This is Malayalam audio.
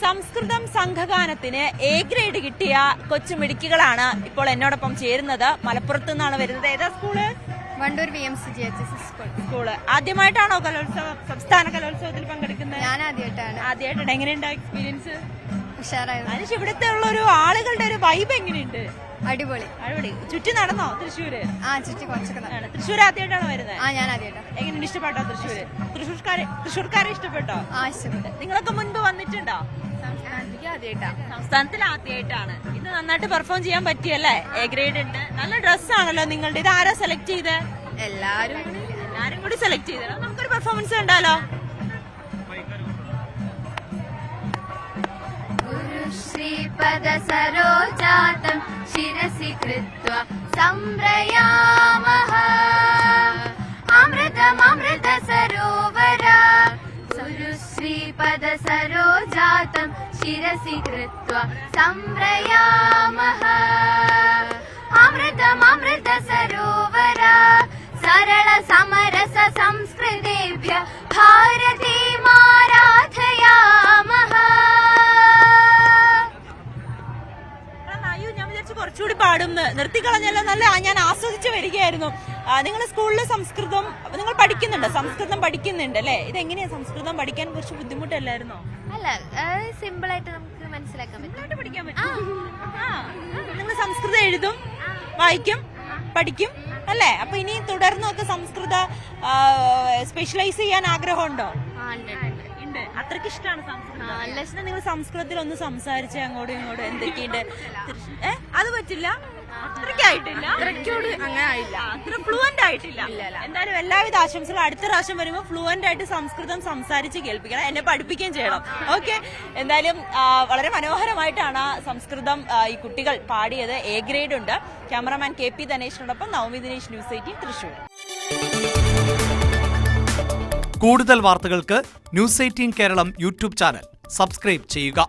സംസ്കൃതം സംഘഗാനത്തിന് എ ഗ്രേഡ് കിട്ടിയ കൊച്ചുമിടുക്കികളാണ് ഇപ്പോൾ എന്നോടൊപ്പം ചേരുന്നത്. മലപ്പുറത്ത് നിന്നാണ് വരുന്നത്. ഏതാ സ്കൂള്? Wandoor VMCGHS school. ആദ്യമായിട്ടാണോ കലോത്സവം, സംസ്ഥാന കലോത്സവത്തിൽ പങ്കെടുക്കുന്നത്? ഞാൻ ആദ്യമായിട്ടാണ്. ആദ്യമായിട്ടാണ്. എങ്ങനെയുണ്ട് എക്സ്പീരിയൻസ്? ഉഷാറായിരുന്നു. അതിന് ഇവിടുത്തെ ഉള്ള ഒരു ആളുകളുടെ ഒരു വൈബ് എങ്ങനെയുണ്ട്? അടിപൊളി. അടിപൊളി. ചുറ്റി നടന്നോ തൃശ്ശൂര്? ചുറ്റി കുറച്ചൊക്കെ. തൃശ്ശൂർ ആദ്യമായിട്ടാണോ വരുന്നത്? ഞാൻ ആദ്യമായിട്ടാണ്. എങ്ങനെയുണ്ട്? ഇഷ്ടപ്പെട്ടോ തൃശ്ശൂര്? തൃശ്ശൂർക്കാരെ ഇഷ്ടപ്പെട്ടോ? ഇഷ്ടപ്പെട്ടു. നിങ്ങളൊക്കെ മുൻപ് വന്നിട്ടുണ്ടോ? സംസ്ഥാനത്തിൽ ആദ്യമായിട്ടാണ്. ഇത് നന്നായിട്ട് പെർഫോം ചെയ്യാൻ പറ്റിയല്ലേ? എ ഗ്രേഡ് ഉണ്ട്. നല്ല ഡ്രസ്സാണല്ലോ നിങ്ങളുടെ. ഇത് ആരാ സെലക്ട് ചെയ്ത്? എല്ലാരും കൂടി സെലക്ട് ചെയ്തോ. നമുക്കൊരു പെർഫോമൻസ് കണ്ടാലോ? ശ്രീപദ സരോജാതം ശിരസി കൃത്വാ സംപ്രയാമഃ അമൃതമമൃത സരോവര ശ്രീപദ സരോജാതം ശിരസി കൃത്വാ സംപ്രയാമഃ അമൃതമമൃത സരോവര സരള സമരസ സംസ്കൃതേഭ്യ ഭാരതീമാരാധയാമഃ. ഞാൻ വിചാരിച്ചു കുറച്ചുകൂടി പാടും. നിർത്തിക്കളഞ്ഞല്ലോ. നല്ല ഞാൻ ആസ്വദിച്ച് വരികയായിരുന്നു. നിങ്ങൾ സ്കൂളിൽ സംസ്കൃതം നിങ്ങൾ പഠിക്കുന്നുണ്ട്, സംസ്കൃതം പഠിക്കുന്നുണ്ട് അല്ലേ? ഇതെങ്ങനെയാ സംസ്കൃതം പഠിക്കാൻ കുറച്ച് ബുദ്ധിമുട്ടല്ലായിരുന്നോ? അല്ല, സിമ്പിൾ ആയിട്ട് നമുക്ക് മനസ്സിലാക്കാൻ പറ്റും, പഠിക്കാൻ പറ്റും. നിങ്ങൾ സംസ്കൃതം എഴുതും, വായിക്കും, പഠിക്കും അല്ലേ? അപ്പൊ ഇനി തുടർന്നൊക്കെ സംസ്കൃത സ്പെഷ്യലൈസ് ചെയ്യാൻ ആഗ്രഹമുണ്ടോ? ഉണ്ട്. അത്രയ്ക്ക് ഇഷ്ടമാണ് സംസ്കൃതം. നിങ്ങൾ സംസ്കൃതത്തിൽ ഒന്ന് സംസാരിച്ച് അങ്ങോട്ടും ഇങ്ങോട്ടും എന്തൊക്കെയുണ്ട്? അത് പറ്റില്ല, അത്രയ്ക്കായിട്ടില്ല, അത്ര ഫ്ലുവന്റ് ആയിട്ടില്ല. എന്തായാലും എല്ലാവിധ ആശംസകളും. അടുത്ത പ്രാവശ്യം വരുമ്പോൾ ഫ്ലുവന്റ് ആയിട്ട് സംസ്കൃതം സംസാരിച്ച് കേൾപ്പിക്കണം, എന്നെ പഠിപ്പിക്കുകയും ചെയ്യണം. ഓക്കെ. എന്തായാലും വളരെ മനോഹരമായിട്ടാണ് സംസ്കൃതം ഈ കുട്ടികൾ പാടിയത്. എ ഗ്രേഡ് ഉണ്ട്. ക്യാമറമാൻ KP ധനേഷിനോടൊപ്പം നവമി ദിനേശ്, News 18 തൃശ്ശൂർ. കൂടുതൽ വാർത്തകൾക്ക് News 18 Keralam YouTube channel subscribe ചെയ്യുക.